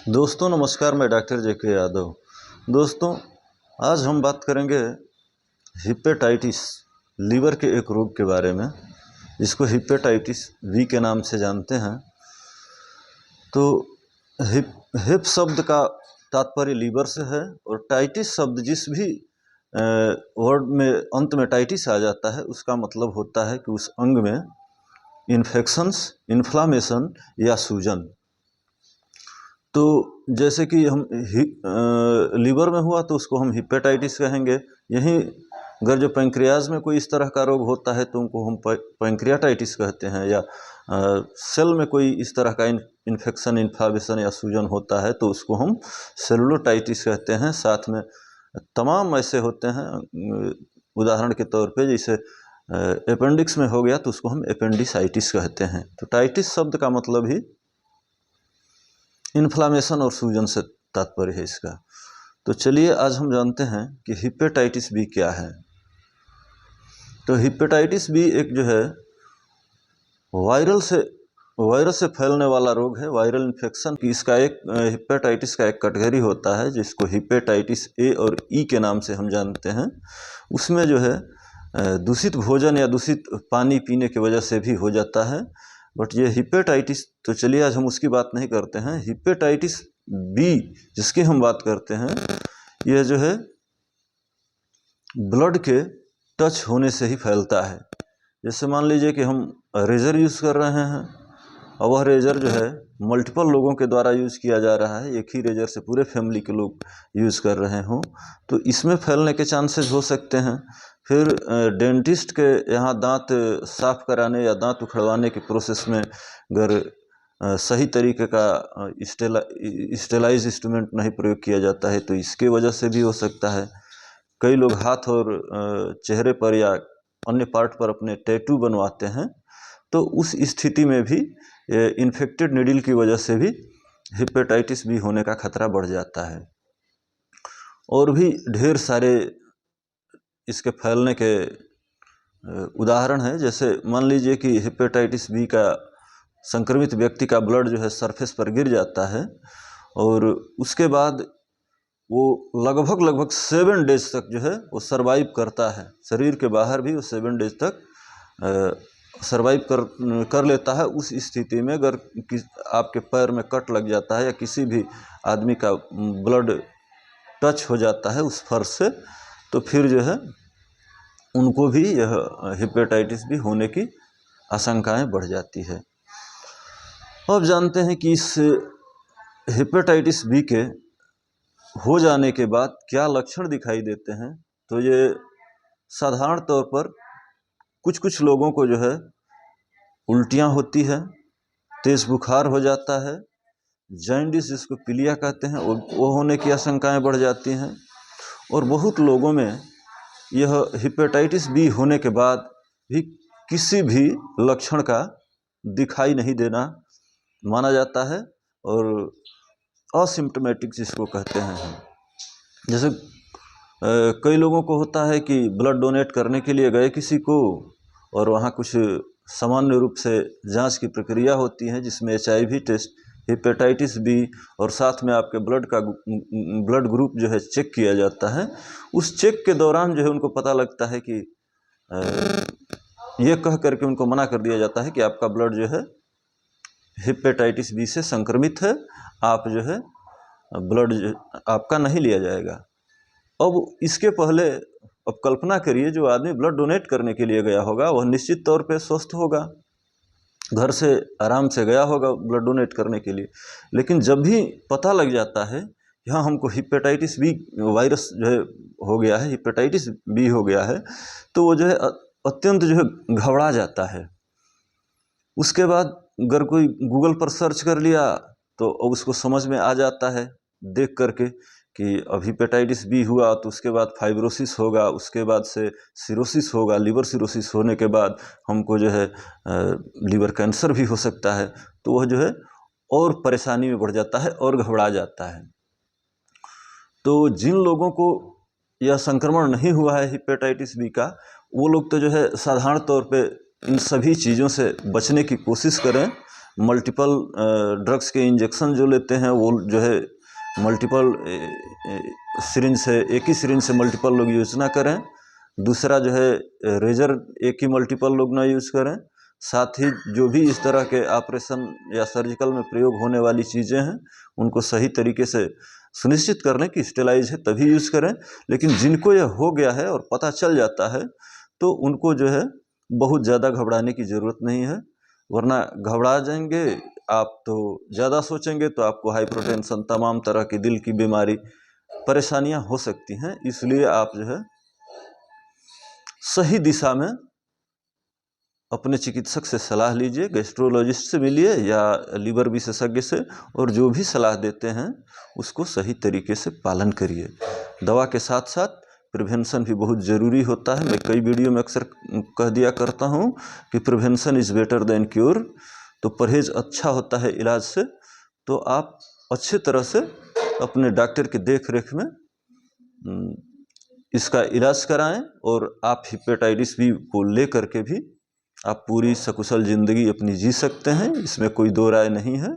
दोस्तों नमस्कार, मैं डॉक्टर जे.के. यादव। दोस्तों आज हम बात करेंगे हिपेटाइटिस लीवर के एक रोग के बारे में, जिसको हिपेटाइटिस बी के नाम से जानते हैं। तो हिप शब्द का तात्पर्य लीवर से है और टाइटिस शब्द जिस भी वर्ड में अंत में टाइटिस आ जाता है उसका मतलब होता है कि उस अंग में इन्फेक्शंस, इन्फ्लामेशन या सूजन। तो जैसे कि हम लीवर में हुआ तो उसको हम हिपेटाइटिस कहेंगे। यहीं अगर जो पैंक्रियाज में कोई इस तरह का रोग होता है तो उनको हम पैंक्रियाटाइटिस कहते हैं, या सेल में कोई इस तरह का इन्फेक्शन, इन्फ्लामेशन या सूजन होता है तो उसको हम सेलुलोटाइटिस कहते हैं। साथ में तमाम ऐसे होते हैं, उदाहरण के तौर पे जैसे अपेंडिक्स में हो गया तो उसको हम अपेंडिसाइटिस कहते हैं। तो टाइटिस शब्द का मतलब ही इन्फ्लामेशन और सूजन से तात्पर्य है इसका। तो चलिए आज हम जानते हैं कि हिपेटाइटिस बी क्या है। तो हिपेटाइटिस बी एक जो है वायरस से फैलने वाला रोग है, वायरल इन्फेक्शन की। इसका एक हिपेटाइटिस का एक कैटेगरी होता है जिसको हिपेटाइटिस ए और ई के नाम से हम जानते हैं। उसमें जो है दूषित भोजन या दूषित पानी पीने की वजह से भी हो जाता है। बट ये हिपेटाइटिस, तो चलिए आज हम उसकी बात नहीं करते हैं। हिपेटाइटिस बी जिसकी हम बात करते हैं, यह जो है ब्लड के टच होने से ही फैलता है। जैसे मान लीजिए कि हम रेज़र यूज़ कर रहे हैं और वह रेज़र जो है मल्टीपल लोगों के द्वारा यूज़ किया जा रहा है, एक ही रेज़र से पूरे फैमिली के लोग यूज़ कर रहे हों, तो इसमें फैलने के चांसेस हो सकते हैं। फिर डेंटिस्ट के यहाँ दांत साफ कराने या दांत उखड़वाने के प्रोसेस में अगर सही तरीके का स्टेलाइज इंस्ट्रूमेंट नहीं प्रयोग किया जाता है तो इसके वजह से भी हो सकता है। कई लोग हाथ और चेहरे पर या अन्य पार्ट पर अपने टैटू बनवाते हैं, तो उस स्थिति में भी इन्फेक्टेड नीडल की वजह से भी हिपेटाइटिस बी होने का खतरा बढ़ जाता है। और भी ढेर सारे इसके फैलने के उदाहरण हैं। जैसे मान लीजिए कि हिपेटाइटिस बी का संक्रमित व्यक्ति का ब्लड जो है सरफेस पर गिर जाता है और उसके बाद वो लगभग 7 डेज तक जो है वो सरवाइव करता है। शरीर के बाहर भी वो 7 डेज तक सरवाइव कर लेता है। उस स्थिति में अगर आपके पैर में कट लग जाता है या किसी भी आदमी का ब्लड टच हो जाता है उस फर्श से, तो फिर जो है उनको भी यह हिपेटाइटिस बी होने की आशंकाएं बढ़ जाती है। अब जानते हैं कि इस हिपेटाइटिस बी के हो जाने के बाद क्या लक्षण दिखाई देते हैं। तो ये साधारण तौर पर कुछ लोगों को जो है उल्टियाँ होती है, तेज़ बुखार हो जाता है, जॉन्डिस जिसको पीलिया कहते हैं वो होने की आशंकाएं बढ़ जाती हैं। और बहुत लोगों में यह हिपेटाइटिस बी होने के बाद भी किसी भी लक्षण का दिखाई नहीं देना माना जाता है और असिम्प्टोमेटिक जिसको कहते हैं। जैसे कई लोगों को होता है कि ब्लड डोनेट करने के लिए गए किसी को और वहाँ कुछ सामान्य रूप से जांच की प्रक्रिया होती है जिसमें HIV टेस्ट, हिपेटाइटिस बी और साथ में आपके ब्लड ग्रुप जो है चेक किया जाता है। उस चेक के दौरान जो है उनको पता लगता है कि ये कह करके उनको मना कर दिया जाता है कि आपका ब्लड जो है हिपेटाइटिस बी से संक्रमित है, आप जो है ब्लड आपका नहीं लिया जाएगा। अब इसके पहले अब कल्पना करिए जो आदमी ब्लड डोनेट करने के लिए गया होगा वह निश्चित तौर पे स्वस्थ होगा, घर से आराम से गया होगा ब्लड डोनेट करने के लिए। लेकिन जब भी पता लग जाता है यहाँ हमको हिपेटाइटिस बी वायरस जो है हो गया है, हिपेटाइटिस बी हो गया है, तो वो जो है अत्यंत जो है घबरा जाता है। उसके बाद अगर कोई गूगल पर सर्च कर लिया तो अब उसको समझ में आ जाता है देख करके कि अब हिपेटाइटिस बी हुआ तो उसके बाद फाइब्रोसिस होगा, उसके बाद से सिरोसिस होगा, लीवर सिरोसिस होने के बाद हमको जो है लीवर कैंसर भी हो सकता है। तो वह जो है और परेशानी में बढ़ जाता है और घबरा जाता है। तो जिन लोगों को यह संक्रमण नहीं हुआ है हिपेटाइटिस बी का, वो लोग तो जो है साधारण तौर पे इन सभी चीज़ों से बचने की कोशिश करें। मल्टीपल ड्रग्स के इंजेक्शन जो लेते हैं वो जो है मल्टीपल सिरिंज से, एक ही सिरिंज से मल्टीपल लोग यूज़ ना करें। दूसरा जो है रेजर एक ही मल्टीपल लोग ना यूज़ करें। साथ ही जो भी इस तरह के ऑपरेशन या सर्जिकल में प्रयोग होने वाली चीज़ें हैं उनको सही तरीके से सुनिश्चित कर लें कि स्टेलाइज है तभी यूज़ करें। लेकिन जिनको यह हो गया है और पता चल जाता है तो उनको जो है बहुत ज़्यादा घबराने की ज़रूरत नहीं है, वरना घबरा जाएंगे आप तो ज़्यादा सोचेंगे तो आपको हाइपरटेंशन, तमाम तरह की दिल की बीमारी, परेशानियां हो सकती हैं। इसलिए आप जो है सही दिशा में अपने चिकित्सक से सलाह लीजिए, गैस्ट्रोलॉजिस्ट से मिलिए या लीवर विशेषज्ञ से, और जो भी सलाह देते हैं उसको सही तरीके से पालन करिए। दवा के साथ साथ प्रिवेंशन भी बहुत ज़रूरी होता है। मैं कई वीडियो में अक्सर कह दिया करता हूँ कि prevention is better than cure. तो परहेज़ अच्छा होता है इलाज से। तो आप अच्छे तरह से अपने डॉक्टर की देख रेख में इसका इलाज कराएं और आप हेपेटाइटिस बी को ले करके भी आप पूरी सकुशल ज़िंदगी अपनी जी सकते हैं, इसमें कोई दो राय नहीं है।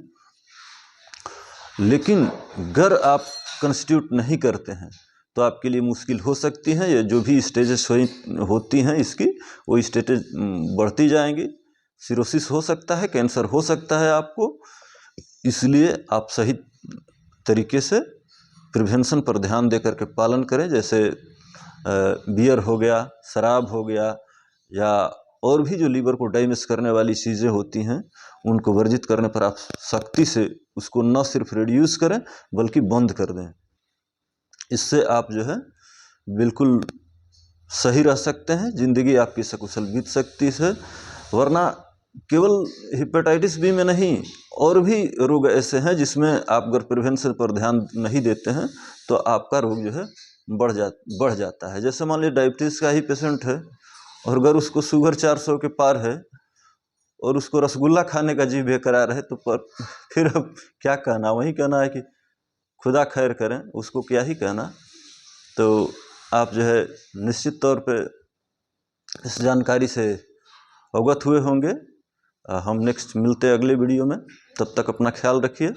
लेकिन अगर आप कंस्टिट्यूट नहीं करते हैं तो आपके लिए मुश्किल हो सकती है। ये जो भी स्टेजेस होती हैं इसकी, वो स्टेजेस बढ़ती जाएंगी। सिरोसिस हो सकता है, कैंसर हो सकता है आपको। इसलिए आप सही तरीके से प्रिवेंशन पर ध्यान दे करके पालन करें। जैसे बियर हो गया, शराब हो गया, या और भी जो लीवर को डैमेज करने वाली चीज़ें होती हैं उनको वर्जित करने पर आप सख्ती से उसको न सिर्फ रिड्यूस करें बल्कि बंद कर दें। इससे आप जो है बिल्कुल सही रह सकते हैं, ज़िंदगी आपकी सकुशल बीत सकती है। वरना केवल हेपेटाइटिस बी में नहीं, और भी रोग ऐसे हैं जिसमें आप अगर प्रिवेंशन पर ध्यान नहीं देते हैं तो आपका रोग जो है बढ़ जाता है। जैसे मान लीजिए डायबिटीज़ का ही पेशेंट है और अगर उसको शुगर 400 के पार है और उसको रसगुल्ला खाने का जी बेकरार है तो फिर अब क्या कहना, वही कहना है कि खुदा खैर करें, उसको क्या ही कहना। तो आप जो है निश्चित तौर पे इस जानकारी से अवगत हुए होंगे। हम नेक्स्ट मिलते हैं अगले वीडियो में। तब तक अपना ख्याल रखिए।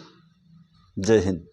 जय हिंद।